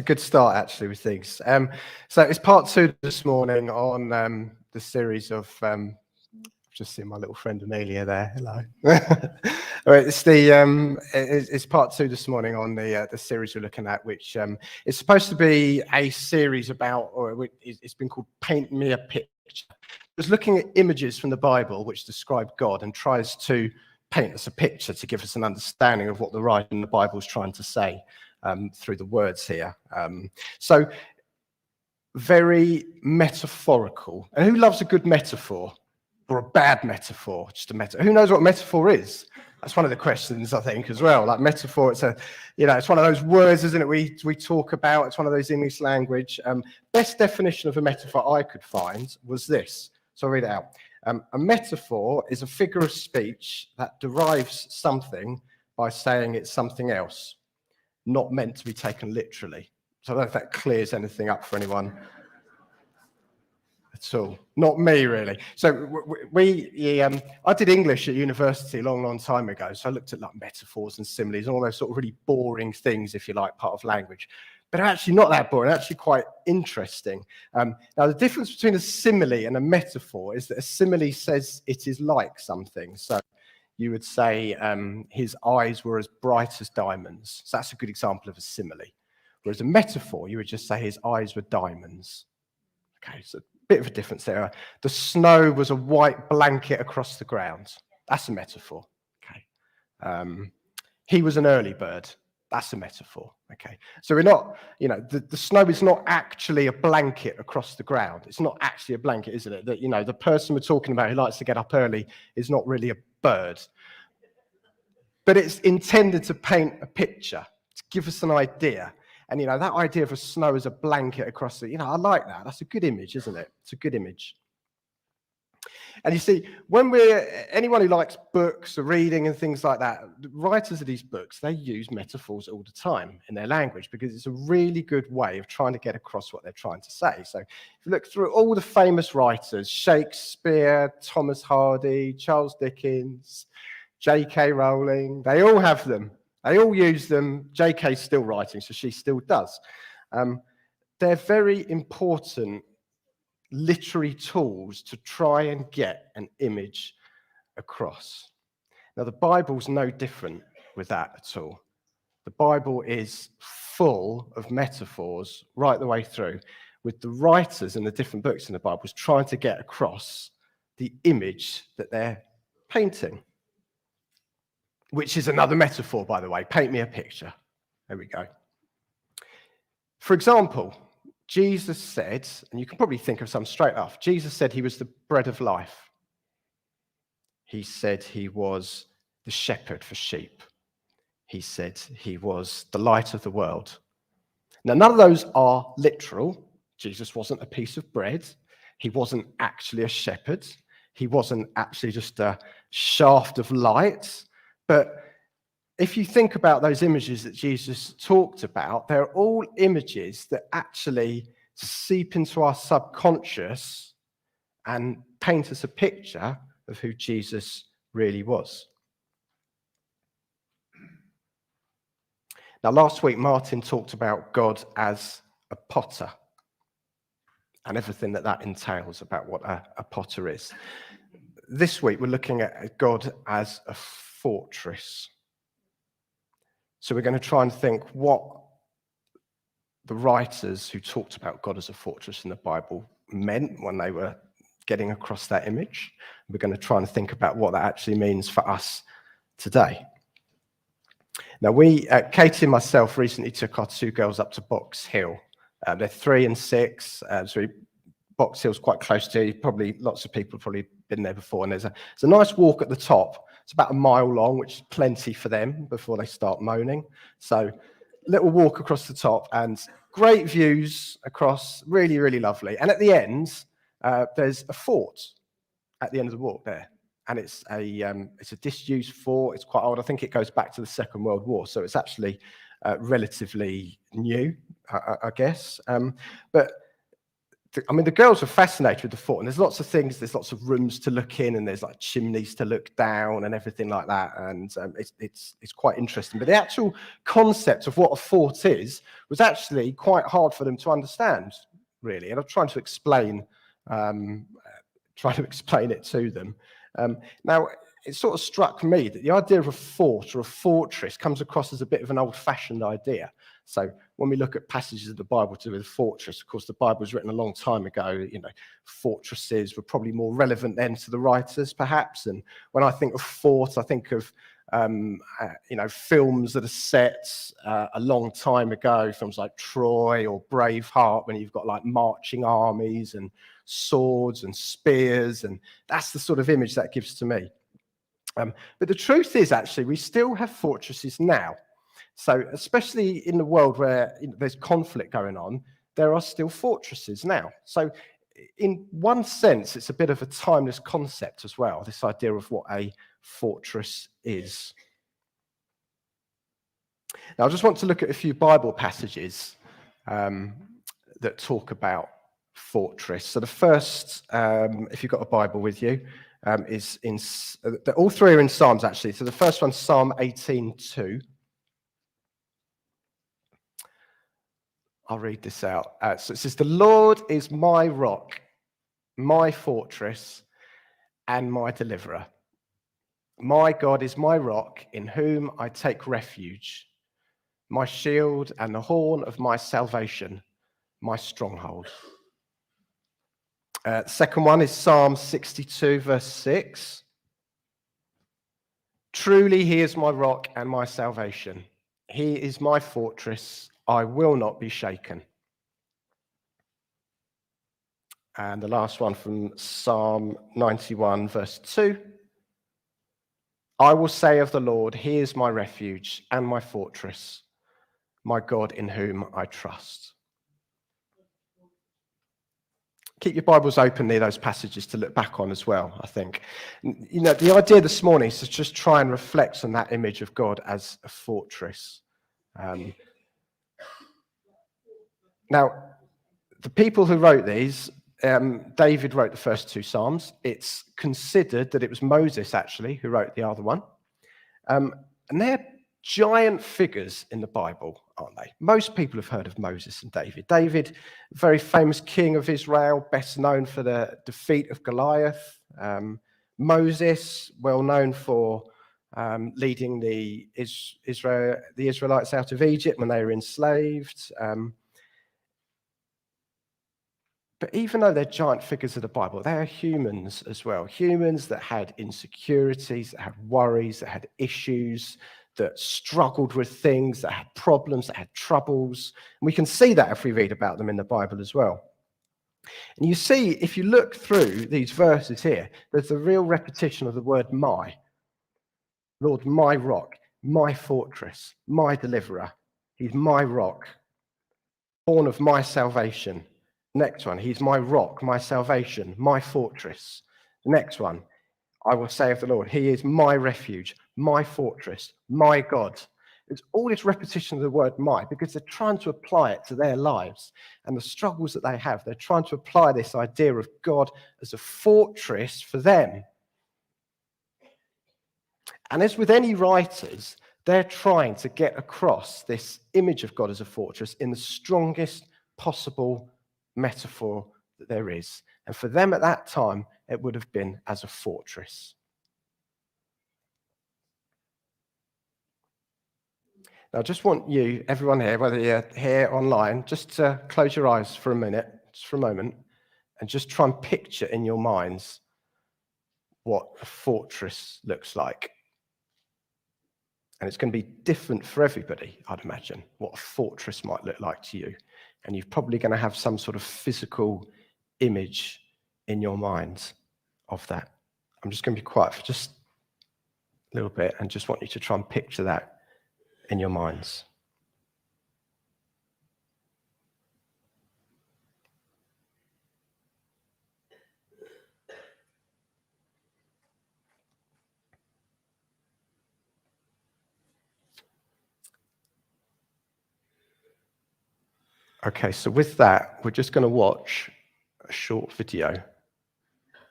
A good start actually with things. So it's part two this morning on the series of. Just seeing my little friend Amelia there. Hello. All right, it's part two this morning on the series we're looking at, which is supposed to be a series about, or it's been called "Paint Me a Picture." It's looking at images from the Bible which describe God and tries to paint us a picture to give us an understanding of what the writer in the Bible is trying to say through the words here. So very metaphorical. And who loves a good metaphor? Or a bad metaphor? Just a metaphor. Who knows what metaphor is? That's one of the questions, I think, as well. Like metaphor, it's one of those words, isn't it? We talk about. It's one of those English language. Best definition of a metaphor I could find was this. So I'll read it out. A metaphor is a figure of speech that derives something by saying it's something else, not meant to be taken literally. So I don't know if that clears anything up for anyone at all. Not me, really. So I did English at university a long, long time ago. So I looked at like metaphors and similes and all those sort of really boring things, if you like, part of language. But they're actually not that boring, actually quite interesting. Now, the difference between a simile and a metaphor is that a simile says it is like something. So you would say his eyes were as bright as diamonds. So that's a good example of a simile. Whereas a metaphor, you would just say his eyes were diamonds. Okay, so a bit of a difference there. The snow was a white blanket across the ground. That's a metaphor. Okay. He was an early bird. That's a metaphor. Okay. So we're not, the snow is not actually a blanket across the ground. It's not actually a blanket, isn't it? That, the person we're talking about who likes to get up early is not really a bird. But it's intended to paint a picture, to give us an idea. And, that idea of a snow as a blanket across the, I like that. That's a good image, isn't it? It's a good image. And you see, anyone who likes books or reading and things like that, the writers of these books, they use metaphors all the time in their language because it's a really good way of trying to get across what they're trying to say. So if you look through all the famous writers, Shakespeare, Thomas Hardy, Charles Dickens, J.K. Rowling, they all have them. They all use them. J.K.'s still writing, so she still does. They're very important literary tools to try and get an image across. Now, the Bible's no different with that at all. The Bible is full of metaphors right the way through, with the writers in the different books in the Bible trying to get across the image that they're painting. Which is another metaphor, by the way. Paint me a picture. There we go. For example, Jesus said, and you can probably think of some straight off, Jesus said he was the bread of life. He said he was the shepherd for sheep. He said he was the light of the world. Now, none of those are literal. Jesus wasn't a piece of bread. He wasn't actually a shepherd. He wasn't actually just a shaft of light. But if you think about those images that Jesus talked about, they're all images that actually seep into our subconscious and paint us a picture of who Jesus really was. Now, last week, Martin talked about God as a potter and everything that entails about what a potter is. This week, we're looking at God as a fortress. So we're going to try and think what the writers who talked about God as a fortress in the Bible meant when they were getting across that image. We're going to try and think about what that actually means for us today. Now, Katie and myself recently took our two girls up to Box Hill. They're 3 and 6, so Box Hill's quite close to you. Probably lots of people have probably been there before, and there's a nice walk at the top. It's about a mile long, which is plenty for them before they start moaning. So little walk across the top and great views across, really, really lovely. And at the end, there's a fort at the end of the walk there. And it's a disused fort. It's quite old. I think it goes back to the Second World War. So it's actually relatively new, I guess. But the girls were fascinated with the fort, and there's lots of things. There's lots of rooms to look in, and there's like chimneys to look down, and everything like that. And it's quite interesting. But the actual concept of what a fort is was actually quite hard for them to understand, really. And I'm trying to explain it to them. Now, it sort of struck me that the idea of a fort or a fortress comes across as a bit of an old-fashioned idea. So when we look at passages of the Bible to do with a fortress, of course, the Bible was written a long time ago. Fortresses were probably more relevant then to the writers, perhaps. And when I think of fort, I think of films that are set a long time ago, films like Troy or Braveheart, when you've got like marching armies and swords and spears, and that's the sort of image that gives to me. But the truth is, actually, we still have fortresses now. So especially in the world where there's conflict going on, there are still fortresses now. So in one sense, it's a bit of a timeless concept as well, this idea of what a fortress is. Now, I just want to look at a few Bible passages that talk about fortress. So the first, if you've got a Bible with you, is in, all three are in Psalms, actually. So the first one's Psalm 18:2. I'll read this out. So it says, "The Lord is my rock, my fortress, and my deliverer. My God is my rock, in whom I take refuge, my shield and the horn of my salvation, my stronghold." The second one is Psalm 62, verse 6. "Truly he is my rock and my salvation. He is my fortress. I will not be shaken." And the last one from Psalm 91, verse 2. "I will say of the Lord, he is my refuge and my fortress, my God in whom I trust." Keep your Bibles open near those passages to look back on as well, I think. The idea this morning is to just try and reflect on that image of God as a fortress. Now, the people who wrote these, David wrote the first two Psalms. It's considered that it was Moses, actually, who wrote the other one. And they're giant figures in the Bible, aren't they? Most people have heard of Moses and David. David, very famous king of Israel, best known for the defeat of Goliath. Moses, well known for leading the Israelites out of Egypt when they were enslaved. But even though they're giant figures of the Bible, they are humans as well. Humans that had insecurities, that had worries, that had issues, that struggled with things, that had problems, that had troubles. And we can see that if we read about them in the Bible as well. And you see, if you look through these verses here, there's a real repetition of the word my. Lord, my rock, my fortress, my deliverer. He's my rock, horn of my salvation. Next one, he's my rock, my salvation, my fortress. The next one, I will say of the Lord, he is my refuge, my fortress, my God. It's all this repetition of the word my, because they're trying to apply it to their lives and the struggles that they have. They're trying to apply this idea of God as a fortress for them. And as with any writers, they're trying to get across this image of God as a fortress in the strongest possible metaphor that there is. And for them at that time, it would have been as a fortress. Now, I just want you, everyone here, whether you're here online, just to close your eyes for a minute, just for a moment, and just try and picture in your minds what a fortress looks like. And it's going to be different for everybody, I'd imagine, what a fortress might look like to you. And you're probably going to have some sort of physical image in your mind of that. I'm just going to be quiet for just a little bit and just want you to try and picture that in your minds. Okay, so with that, we're just going to watch a short video.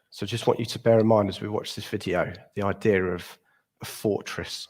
So I just want you to bear in mind as we watch this video, the idea of a fortress.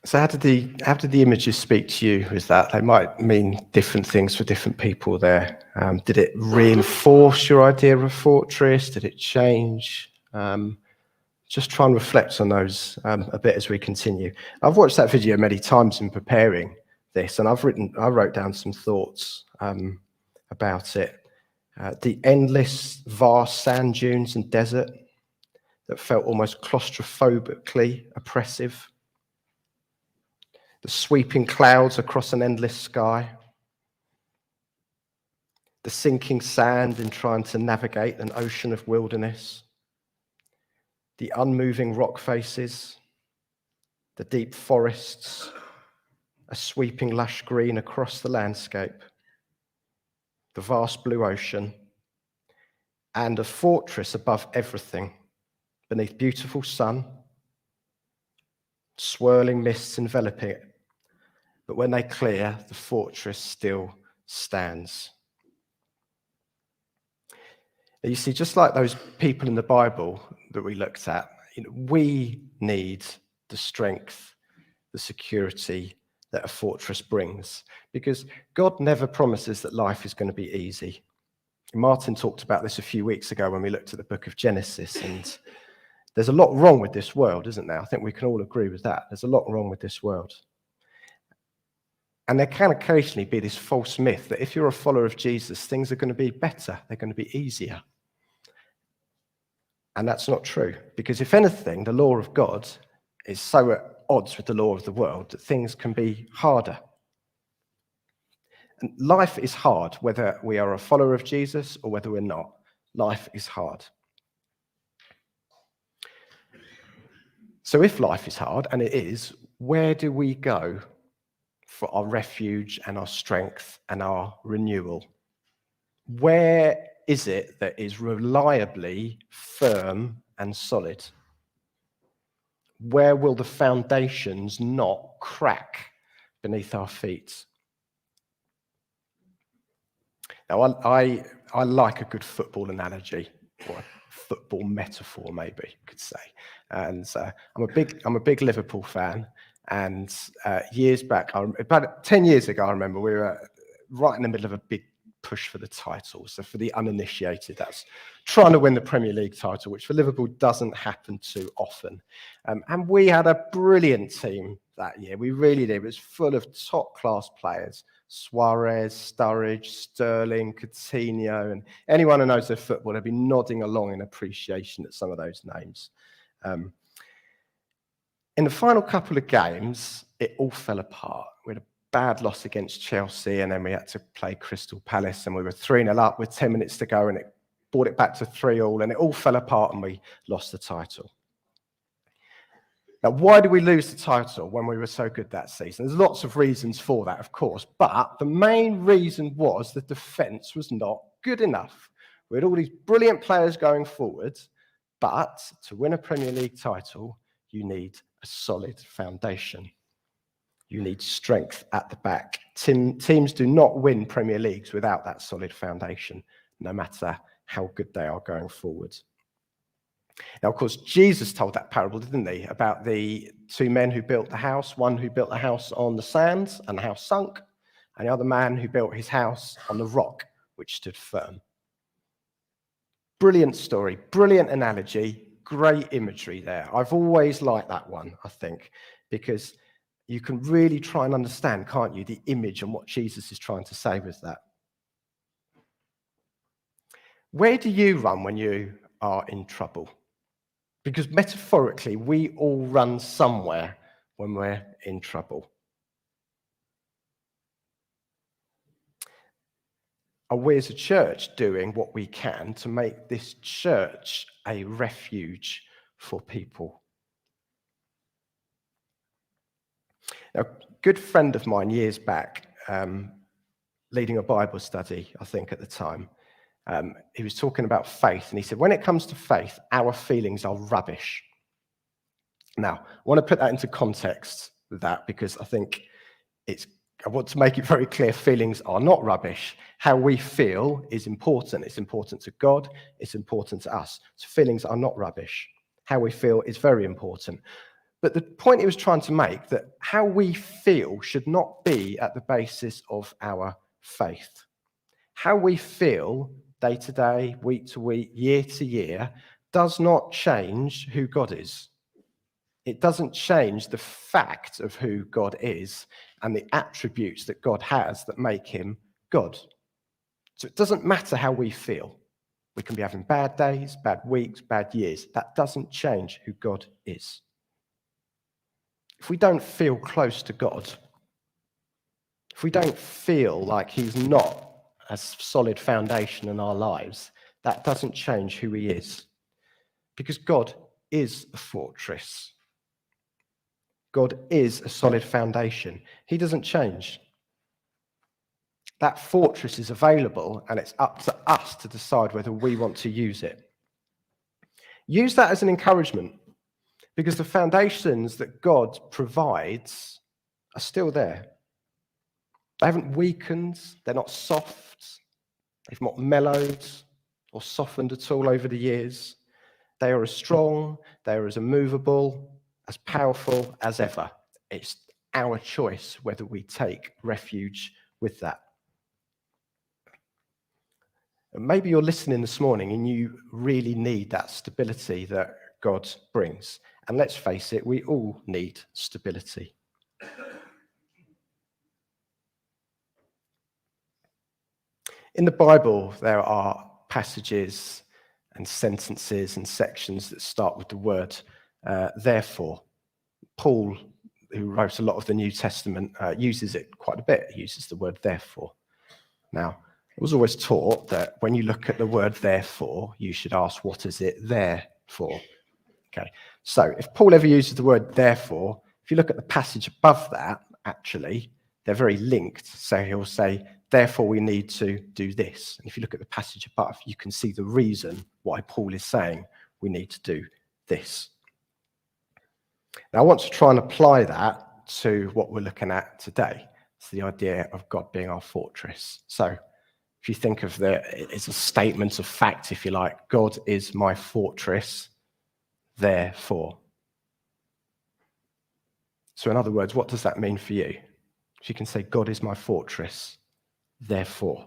So how did the images speak to you? Is that they might mean different things for different people there? Did it reinforce your idea of a fortress? Did it change? Just try and reflect on those a bit as we continue. I've watched that video many times in preparing this, and I wrote down some thoughts about it. The endless, vast sand dunes and desert that felt almost claustrophobically oppressive. The sweeping clouds across an endless sky. The sinking sand in trying to navigate an ocean of wilderness. The unmoving rock faces. The deep forests. A sweeping lush green across the landscape. The vast blue ocean. And a fortress above everything, beneath beautiful sun, swirling mists enveloping it. But when they clear, the fortress still stands. You see, just like those people in the Bible that we looked at, we need the strength, the security that a fortress brings, because God never promises that life is going to be easy. Martin talked about this a few weeks ago when we looked at the book of Genesis, and there's a lot wrong with this world, isn't there? I think we can all agree with that. There's a lot wrong with this world. And there can occasionally be this false myth that if you're a follower of Jesus, things are going to be better, they're going to be easier. And that's not true, because if anything, the law of God is so at odds with the law of the world that things can be harder. And life is hard, whether we are a follower of Jesus or whether we're not. Life is hard. So if life is hard, and it is, where do we go for our refuge and our strength and our renewal? Where is it that is reliably firm and solid? Where will the foundations not crack beneath our feet? Now, I like a good football analogy, or a football metaphor, maybe you could say. And I'm a big Liverpool fan. And years back, about 10 years ago, I remember we were right in the middle of a big push for the title. So for the uninitiated, that's trying to win the Premier League title, which for Liverpool doesn't happen too often. And we had a brilliant team that year. We really did. It was full of top-class players. Suarez, Sturridge, Sterling, Coutinho, and anyone who knows their football, they'd be nodding along in appreciation at some of those names. In the final couple of games, it all fell apart. We had a bad loss against Chelsea, and then we had to play Crystal Palace, and we were 3-0 up with 10 minutes to go, and it brought it back to 3-3, and it all fell apart, and we lost the title. Now, why did we lose the title when we were so good that season? There's lots of reasons for that, of course, but the main reason was the defence was not good enough. We had all these brilliant players going forward, but to win a Premier League title, you need a solid foundation. You need strength at the back. Teams do not win Premier Leagues without that solid foundation, no matter how good they are going forward. Now, of course, Jesus told that parable, didn't he, about the two men who built the house, one who built the house on the sands and the house sunk, and the other man who built his house on the rock, which stood firm. Brilliant story, brilliant analogy, great imagery there. I've always liked that one, I think, because you can really try and understand, can't you, the image and what Jesus is trying to say with that. Where do you run when you are in trouble? Because metaphorically, we all run somewhere when we're in trouble. Are we as a church doing what we can to make this church a refuge for people? Now, a good friend of mine years back, leading a Bible study, I think at the time, he was talking about faith, and he said, when it comes to faith, our feelings are rubbish. Now, I want to put that into context with that, because I think I want to make it very clear, feelings are not rubbish. How we feel is important. It's important to God. It's important to us. So feelings are not rubbish. How we feel is very important. But the point he was trying to make, that how we feel should not be at the basis of our faith. How we feel day to day, week to week, year to year, does not change who God is. It doesn't change the fact of who God is and the attributes that God has that make him God. So it doesn't matter how we feel. We can be having bad days, bad weeks, bad years. That doesn't change who God is. If we don't feel close to God, if we don't feel like he's not a solid foundation in our lives, that doesn't change who he is. Because God is a fortress. God is a solid foundation. He doesn't change. That fortress is available, and it's up to us to decide whether we want to use it. Use that as an encouragement, Because the foundations that God provides are still there. They haven't weakened, they're not soft, they've not mellowed or softened at all over the years. They are as strong, they are as immovable, as powerful as ever. It's our choice whether we take refuge with that. And maybe you're listening this morning and you really need that stability that God brings. And let's face it, we all need stability. In the Bible, there are passages and sentences and sections that start with the word therefore. Paul, who wrote a lot of the New Testament, uses it quite a bit. He uses the word therefore. Now, I was always taught that when you look at the word therefore, you should ask, what is it there for? Okay, so if Paul ever uses the word therefore, if you look at the passage above that, actually, they're very linked. So he'll say, therefore we need to do this. And if you look at the passage above, you can see the reason why Paul is saying we need to do this. Now I want to try and apply that to what we're looking at today. It's the idea of God being our fortress. So if you think of it's a statement of fact, if you like, God is my fortress, therefore. So in other words, what does that mean for you? If you can say, God is my fortress, therefore.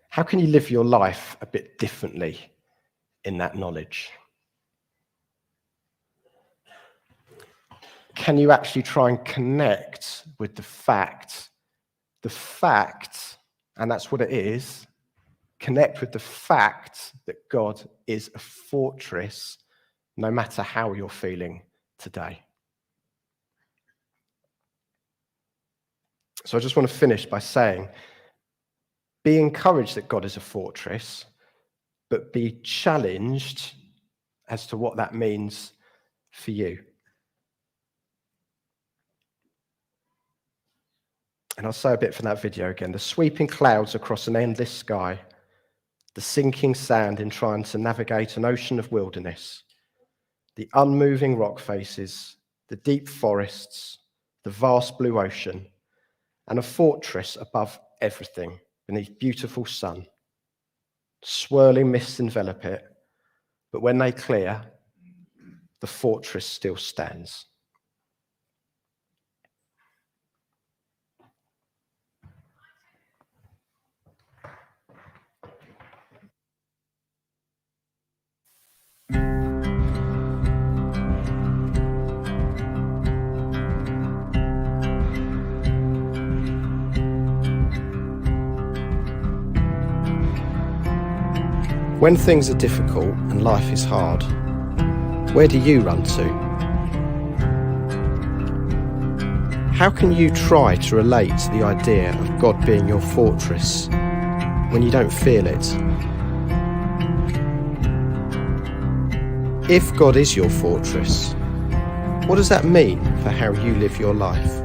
How can you live your life a bit differently in that knowledge? Can you actually try and connect with the fact, and that's what it is, connect with the fact that God is a fortress no matter how you're feeling today? So I just want to finish by saying, be encouraged that God is a fortress, but be challenged as to what that means for you. And I'll say a bit from that video again. The sweeping clouds across an endless sky, the sinking sand in trying to navigate an ocean of wilderness, the unmoving rock faces, the deep forests, the vast blue ocean, and a fortress above everything beneath beautiful sun. Swirling mists envelop it, but when they clear, the fortress still stands. When things are difficult and life is hard, where do you run to? How can you try to relate to the idea of God being your fortress when you don't feel it? If God is your fortress, what does that mean for how you live your life?